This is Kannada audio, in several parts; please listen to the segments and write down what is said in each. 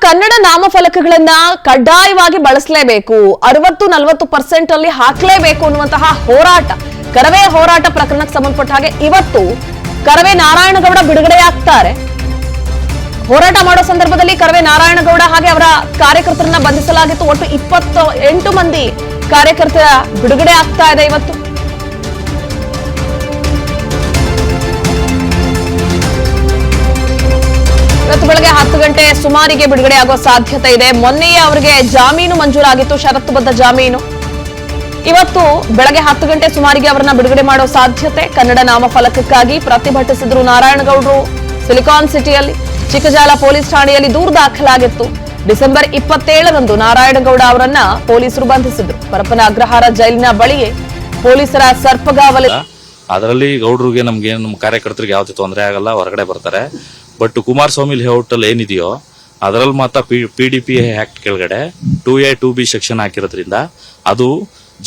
ಕನ್ನಡ ನಾಮಫಲಕಗಳನ್ನ ಕಡ್ಡಾಯವಾಗಿ ಬಳಸಲೇಬೇಕು, 60-40% ಅಲ್ಲಿ ಹಾಕಲೇಬೇಕು ಅನ್ನುವಂತಹ ಹೋರಾಟ, ಕರವೇ ಹೋರಾಟ ಪ್ರಕರಣಕ್ಕೆ ಸಂಬಂಧಪಟ್ಟ ಹಾಗೆ ಇವತ್ತು ಕರವೇ ನಾರಾಯಣಗೌಡ ಬಿಡುಗಡೆಯಾಗ್ತಾರೆ. ಹೋರಾಟ ಮಾಡೋ ಸಂದರ್ಭದಲ್ಲಿ ಕರವೇ ನಾರಾಯಣಗೌಡ ಹಾಗೆ ಅವರ ಕಾರ್ಯಕರ್ತರನ್ನ ಬಂಧಿಸಲಾಗಿತ್ತು. ಒಟ್ಟು 28 ಮಂದಿ ಕಾರ್ಯಕರ್ತರ ಬಿಡುಗಡೆ ಆಗ್ತಾ ಇದೆ ಇವತ್ತು. ಇವತ್ತು ಬೆಳಗ್ಗೆ 10 ಗಂಟೆ ಸುಮಾರಿಗೆ ಬಿಡುಗಡೆ ಆಗುವ ಸಾಧ್ಯತೆ ಇದೆ. ಮೊನ್ನೆಯೇ ಅವರಿಗೆ ಜಾಮೀನು ಮಂಜೂರಾಗಿತ್ತು, ಷರತ್ತುಬದ್ಧ ಜಾಮೀನು. ಇವತ್ತು ಬೆಳಗ್ಗೆ 10 ಗಂಟೆ ಸುಮಾರಿಗೆ ಅವರನ್ನ ಬಿಡುಗಡೆ ಮಾಡೋ ಸಾಧ್ಯತೆ. ಕನ್ನಡ ನಾಮಫಲಕಕ್ಕಾಗಿ ಪ್ರತಿಭಟಿಸಿದ್ರು ನಾರಾಯಣಗೌಡರು. ಸಿಲಿಕಾನ್ ಸಿಟಿಯಲ್ಲಿ ಚಿಕ್ಕಜಾಲ ಪೊಲೀಸ್ ಠಾಣೆಯಲ್ಲಿ ದೂರು ದಾಖಲಾಗಿತ್ತು. ಡಿಸೆಂಬರ್ 27ರಂದು ನಾರಾಯಣಗೌಡ ಅವರನ್ನ ಪೊಲೀಸರು ಬಂಧಿಸಿದ್ರು. ಪರಪ್ಪನ ಅಗ್ರಹಾರ ಜೈಲಿನ ಬಳಿಯೇ ಪೊಲೀಸರ ಸರ್ಪಗಾವಲು. ಅದರಲ್ಲಿ ಗೌಡ್ರಿಗೆ ನಮ್ಗೆ ನಮ್ಮ ಕಾರ್ಯಕರ್ತರಿಗೆ ಯಾವುದೇ ತೊಂದರೆ ಆಗಲ್ಲ, ಹೊರಗಡೆ ಬರ್ತಾರೆ. ಬಟ್ ಕುಮಾರಸ್ವಾಮಿ ಲೇಔಟ್ ಅಲ್ಲಿ ಏನಿದೆಯೋ ಅದರಲ್ಲಿ ಮಾತ್ರ PDP ಆಕ್ಟ್ ಕೆಳಗಡೆ 2A 2B ಸೆಕ್ಷನ್ ಹಾಕಿರೋದ್ರಿಂದ ಅದು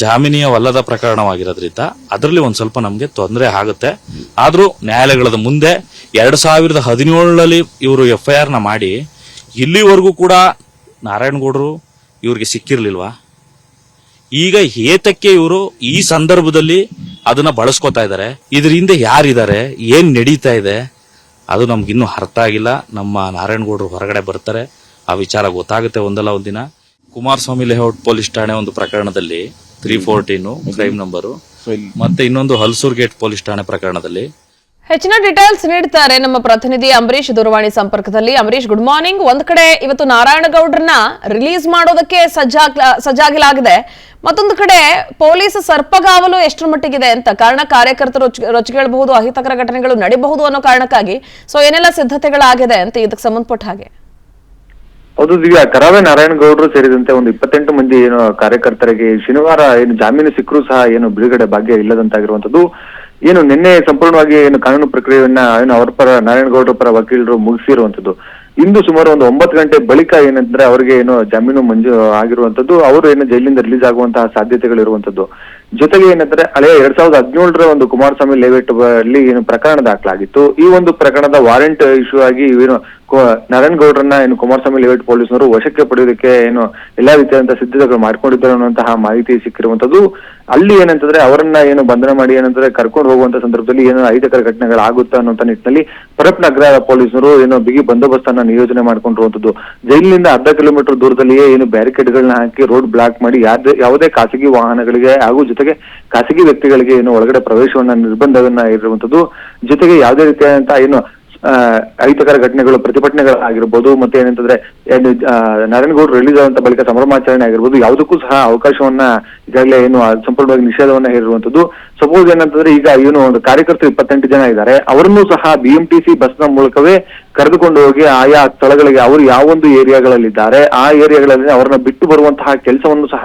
ಜಾಮೀನಿಯವಲ್ಲದ ಪ್ರಕರಣವಾಗಿರೋದ್ರಿಂದ ಅದರಲ್ಲಿ ಒಂದ್ ಸ್ವಲ್ಪ ನಮ್ಗೆ ತೊಂದರೆ ಆಗುತ್ತೆ. ಆದ್ರೂ ನ್ಯಾಯಾಲಯಗಳ ಮುಂದೆ 2017ರಲ್ಲಿ ಇವರು FIR ನ ಮಾಡಿ ಇಲ್ಲಿವರೆಗೂ ಕೂಡ ನಾರಾಯಣಗೌಡರು ಇವ್ರಿಗೆ ಸಿಕ್ಕಿರ್ಲಿಲ್ವಾ? ಈಗ ಏತಕ್ಕೆ ಇವರು ಈ ಸಂದರ್ಭದಲ್ಲಿ ಅದನ್ನ ಬಳಸ್ಕೊತಾ ಇದ್ದಾರೆ? ಇದ್ರ ಹಿಂದೆ ಯಾರಿದ್ದಾರೆ, ಏನ್ ನಡೀತಾ ಇದೆ ಅದು ನಮ್ಗಿನ್ನೂ ಅರ್ಥ ಆಗಿಲ್ಲ. ನಮ್ಮ ನಾರಾಯಣಗೌಡರು ಹೊರಗಡೆ ಬರ್ತಾರೆ, ಆ ವಿಚಾರ ಗೊತ್ತಾಗುತ್ತೆ ಒಂದಲ್ಲ ಒಂದಿನ. ಕುಮಾರಸ್ವಾಮಿ ಲೇಔಟ್ ಪೊಲೀಸ್ ಠಾಣೆ ಒಂದು ಪ್ರಕರಣದಲ್ಲಿ 314 ಕ್ರೈಮ್ ನಂಬರು, ಮತ್ತೆ ಇನ್ನೊಂದು ಹಲ್ಸೂರ್ ಗೇಟ್ ಪೊಲೀಸ್ ಠಾಣೆ ಪ್ರಕರಣದಲ್ಲಿ. ಹೆಚ್ಚಿನ ಡೀಟೇಲ್ಸ್ ನೀಡ್ತಾರೆ ನಮ್ಮ ಪ್ರತಿನಿಧಿ ಅಂಬರೀಶ್ ದೂರವಾಣಿ ಸಂಪರ್ಕದಲ್ಲಿ. Ambareesh, good morning. ಒಂದ್ ಕಡೆ ಇವತ್ತು ನಾರಾಯಣಗೌಡರನ್ನ ರಿಲೀಸ್ ಮಾಡೋದಕ್ಕೆ ಸಜ್ಜಾಗಲಾಗಿದೆ, ಮತ್ತೊಂದು ಕಡೆ ಪೊಲೀಸ್ ಸರ್ಪಗಾವಲು ಎಷ್ಟರ ಮಟ್ಟಿಗಿದೆ ಅಂತ. ಕಾರಣ ಕಾರ್ಯಕರ್ತರು ರೊಚ್ಚಿಗೇಳಬಹುದು, ಅಹಿತಕರ ಘಟನೆಗಳು ನಡೀಬಹುದು ಅನ್ನೋ ಕಾರಣಕ್ಕಾಗಿ ಸೊ ಏನೆಲ್ಲ ಸಿದ್ಧತೆಗಳಾಗಿದೆ ಅಂತ ಇದಕ್ಕೆ ಸಂಬಂಧಪಟ್ಟ ಹಾಗೆ? ಹೌದು ದಿವ್ಯಾ, ಕರಾವೆ ನಾರಾಯಣಗೌಡರು ಸೇರಿದಂತೆ ಒಂದು 28 ಮಂದಿ ಏನು ಕಾರ್ಯಕರ್ತರಿಗೆ ಶನಿವಾರ ಏನು ಜಾಮೀನು ಸಿಕ್ಕರೂ ಸಹ ಏನು ಬಿಡುಗಡೆ ಭಾಗ್ಯ ಇಲ್ಲದಂತಾಗಿರುವಂತದ್ದು. ಏನು ನಿನ್ನೆ ಸಂಪೂರ್ಣವಾಗಿ ಏನು ಕಾನೂನು ಪ್ರಕ್ರಿಯೆಯನ್ನ ಏನು ಅವರ ಪರ ನಾರಾಯಣಗೌಡರ ಪರ ವಕೀಲರು ಮುಗಿಸಿರುವಂತದ್ದು. ಇಂದು ಸುಮಾರು ಒಂದು 9 ಗಂಟೆ ಬಳಿಕ ಏನಂದ್ರೆ ಅವರಿಗೆ ಏನು ಜಾಮೀನು ಮಂಜೂರು ಆಗಿರುವಂತದ್ದು. ಅವರು ಏನು ಜೈಲಿಂದ ರಿಲೀಸ್ ಆಗುವಂತಹ ಸಾಧ್ಯತೆಗಳಿರುವಂತದ್ದು. ಜೊತೆಗೆ ಏನಂದ್ರೆ ಹಳೆಯ 2017ರ ಒಂದು ಕುಮಾರಸ್ವಾಮಿ ಲೇಔಟ್ ಅಲ್ಲಿ ಏನು ಪ್ರಕರಣ ದಾಖಲಾಗಿತ್ತು. ಈ ಒಂದು ಪ್ರಕರಣದ ವಾರೆಂಟ್ ಇಶ್ಯೂ ಆಗಿ ಏನು ನಾರಾಯಣಗೌಡರನ್ನ ಏನು ಕುಮಾರಸ್ವಾಮಿ ಲೇಔಟ್ ಪೊಲೀಸರು ವಶಕ್ಕೆ ಪಡೆಯೋದಕ್ಕೆ ಏನು ಎಲ್ಲಾ ರೀತಿಯಾದಂತಹ ಸಿದ್ಧತೆಗಳು ಮಾಡ್ಕೊಂಡಿದ್ದಾರೆ ಅನ್ನುವಂತಹ ಮಾಹಿತಿ ಸಿಕ್ಕಿರುವಂತದ್ದು. ಅಲ್ಲಿ ಏನಂತಂದ್ರೆ ಅವರನ್ನ ಏನು ಬಂಧನ ಮಾಡಿ ಏನಂದ್ರೆ ಕರ್ಕೊಂಡು ಹೋಗುವಂತ ಸಂದರ್ಭದಲ್ಲಿ ಏನು ಅಹಿತಕರ ಘಟನೆಗಳಾಗುತ್ತಾ ಅನ್ನುವಂತ ನಿಟ್ಟಿನಲ್ಲಿ ಪರಪ್ಪನ ಅಗ್ರಹಾರ ಪೊಲೀಸರು ಏನು ಬಿಗಿ ಬಂದೋಬಸ್ತನ್ನ ನಿಯೋಜನೆ ಮಾಡ್ಕೊಂಡಿರುವಂತದ್ದು. ಜೈಲಿನಿಂದ ಅರ್ಧ ಕಿಲೋಮೀಟರ್ ದೂರದಲ್ಲಿಯೇ ಏನು ಬ್ಯಾರಿಕೇಡ್ಗಳನ್ನ ಹಾಕಿ ರೋಡ್ ಬ್ಲಾಕ್ ಮಾಡಿ ಯಾವುದೇ ಖಾಸಗಿ ವಾಹನಗಳಿಗೆ ಹಾಗೂ ಜೊತೆಗೆ ಖಾಸಗಿ ವ್ಯಕ್ತಿಗಳಿಗೆ ಏನು ಒಳಗಡೆ ಪ್ರವೇಶವನ್ನ ನಿರ್ಬಂಧವನ್ನ ಇರುವಂತದ್ದು. ಜೊತೆಗೆ ಯಾವುದೇ ರೀತಿಯಾದಂತಹ ಏನು ಅಹಿತಕರ ಘಟನೆಗಳು ಪ್ರತಿಭಟನೆಗಳಾಗಿರ್ಬೋದು, ಮತ್ತೆ ಏನಂತಂದ್ರೆ ನಾರಾಯಣಗೌಡರು ರಿಲೀಸ್ ಆದಂತ ಬಳಿಕ ಸಂಭ್ರಮಾಚರಣೆ ಆಗಿರ್ಬೋದು, ಯಾವುದಕ್ಕೂ ಸಹ ಅವಕಾಶವನ್ನ ಈಗಾಗಲೇ ಏನು ಸಂಪೂರ್ಣವಾಗಿ ನಿಷೇಧವನ್ನ ಹೇರಿರುವಂತದ್ದು. ಸಪೋಸ್ ಏನಂತಂದ್ರೆ ಈಗ ಏನು ಒಂದು ಕಾರ್ಯಕರ್ತರು 28 ಜನ ಇದ್ದಾರೆ, ಅವರನ್ನು ಸಹ BMTC ಬಸ್ನ ಮೂಲಕವೇ ಕರೆದುಕೊಂಡು ಹೋಗಿ ಆಯಾ ಸ್ಥಳಗಳಿಗೆ ಅವರು ಯಾವೊಂದು ಏರಿಯಾಗಳಲ್ಲಿದ್ದಾರೆ ಆ ಏರಿಯಾಗಳಲ್ಲಿ ಅವರನ್ನ ಬಿಟ್ಟು ಬರುವಂತಹ ಕೆಲಸವನ್ನು ಸಹ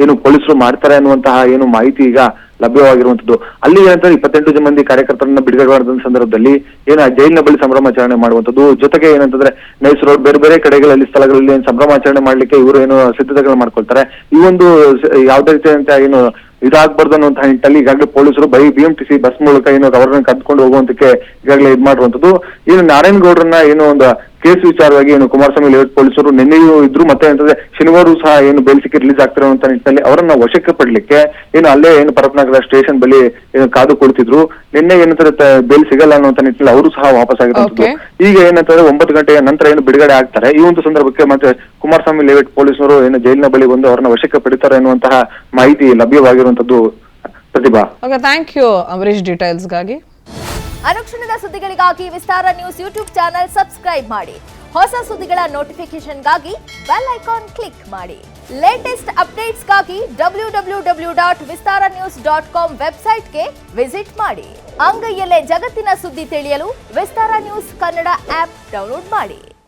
ಏನು ಪೊಲೀಸರು ಮಾಡ್ತಾರೆ ಅನ್ನುವಂತಹ ಏನು ಮಾಹಿತಿ ಈಗ ಲಭ್ಯವಾಗಿರುವಂತದ್ದು. ಅಲ್ಲಿ ಏನಂದ್ರೆ 28 ಮಂದಿ ಕಾರ್ಯಕರ್ತರನ್ನ ಬಿಡುಗಡೆ ಮಾಡಿದ ಸಂದರ್ಭದಲ್ಲಿ ಏನು ಜೈಲಿನ ಬಳಿ ಸಂಭ್ರಮಾಚರಣೆ ಮಾಡುವಂತದ್ದು. ಜೊತೆಗೆ ಏನಂತಂದ್ರೆ ನೈಸ್ ರೋಡ್ ಬೇರೆ ಬೇರೆ ಕಡೆಗಳಲ್ಲಿ ಸ್ಥಳಗಳಲ್ಲಿ ಸಂಭ್ರಮಾಚರಣೆ ಮಾಡ್ಲಿಕ್ಕೆ ಇವರು ಏನು ಸಿದ್ಧತೆಗಳು ಮಾಡ್ಕೊಳ್ತಾರೆ. ಈ ಒಂದು ಯಾವುದೇ ರೀತಿಯಂತ ಏನು ಇದಾಗಬಾರ್ದು ಅನ್ನುವಂತಹ ನಿಟ್ಟಲ್ಲಿ ಈಗಾಗಲೇ ಪೊಲೀಸರು BMTC ಬಸ್ ಮೂಲಕ ಏನು ಅವರನ್ನ ಕರ್ಕೊಂಡು ಹೋಗುವಂತಕ್ಕೆ ಈಗಾಗಲೇ ಇದು ಮಾಡಿರುವಂತದ್ದು. ಏನು ನಾರಾಯಣಗೌಡರನ್ನ ಏನು ಒಂದು ಕೇಸ್ ವಿಚಾರವಾಗಿ ಏನು ಕುಮಾರಸ್ವಾಮಿ ಲೇಔಟ್ ಪೊಲೀಸರು ನಿನ್ನೆಯೂ ಇದ್ರು, ಮತ್ತೆ ಅಂತಂದ್ರೆ ಶನಿವಾರ ಸಹ ಏನು ಬೇಲ್ ಸಿಕ್ಕಿ ರಿಲೀಸ್ ಆಗ್ತಿರುವಂತ ನಿಟ್ಟಿನಲ್ಲಿ ಅವರನ್ನ ವಶಕ್ಕೆ ಪಡ್ಲಿಕ್ಕೆ ಏನು ಅಲ್ಲೇ ಏನು ಪರಪ್ಪನಗರ ಸ್ಟೇಷನ್ ಬಳಿ ಏನು ಕಾದು ಕೊಡ್ತಿದ್ರು. ನಿನ್ನೆ ಏನಂತಾರೆ ಬೇಲ್ ಸಿಗಲ್ಲ ಅನ್ನುವಂತ ನಿಟ್ಟಿನಲ್ಲಿ ಅವರು ಸಹ ವಾಪಸ್ ಆಗಿರುವಂತದ್ದು. ಈಗ ಏನಂತಂದ್ರೆ 9 ಗಂಟೆಯ ನಂತರ ಏನು ಬಿಡುಗಡೆ ಆಗ್ತಾರೆ. ಈ ಒಂದು ಸಂದರ್ಭಕ್ಕೆ ಮತ್ತೆ ಕುಮಾರಸ್ವಾಮಿ ಲೇಔಟ್ ಪೊಲೀಸರು ಏನು ಜೈಲಿನ ಬಳಿ ಬಂದು ಅವರನ್ನ ವಶಕ್ಕೆ ಪಡಿತಾರೆ ಎನ್ನುವಂತಹ ಮಾಹಿತಿ ಲಭ್ಯವಾಗಿರುವಂತದ್ದು. ಪ್ರತಿಭಾ, ಥ್ಯಾಂಕ್ ಯು ಅಂಬರೀಶ್ ಡೀಟೇಲ್ಸ್ಗಾಗಿ. ಅನುಕ್ಷಣದ ಸುದ್ದಿಗಳಿಗಾಗಿ ವಿಸ್ತಾರ ನ್ಯೂಸ್ ಯೂಟ್ಯೂಬ್ ಚಾನೆಲ್ ಸಬ್ಸ್ಕ್ರೈಬ್ ಮಾಡಿ. ಹೊಸ ಸುದ್ದಿಗಳ ನೋಟಿಫಿಕೇಶನ್ಗಾಗಿ ಬೆಲ್ ಐಕಾನ್ ಕ್ಲಿಕ್ ಮಾಡಿ. ಲೇಟೆಸ್ಟ್ ಅಪ್ಡೇಟ್ಸ್ಗಾಗಿ www.vistaranews.com ವೆಬ್ಸೈಟ್ಗೆ ವಿಸಿಟ್ ಮಾಡಿ. ಅಂಗೈಯಲ್ಲೇ ಜಗತ್ತಿನ ಸುದ್ದಿ ತಿಳಿಯಲು ವಿಸ್ತಾರ ನ್ಯೂಸ್ ಕನ್ನಡ ಆಪ್ ಡೌನ್ಲೋಡ್ ಮಾಡಿ.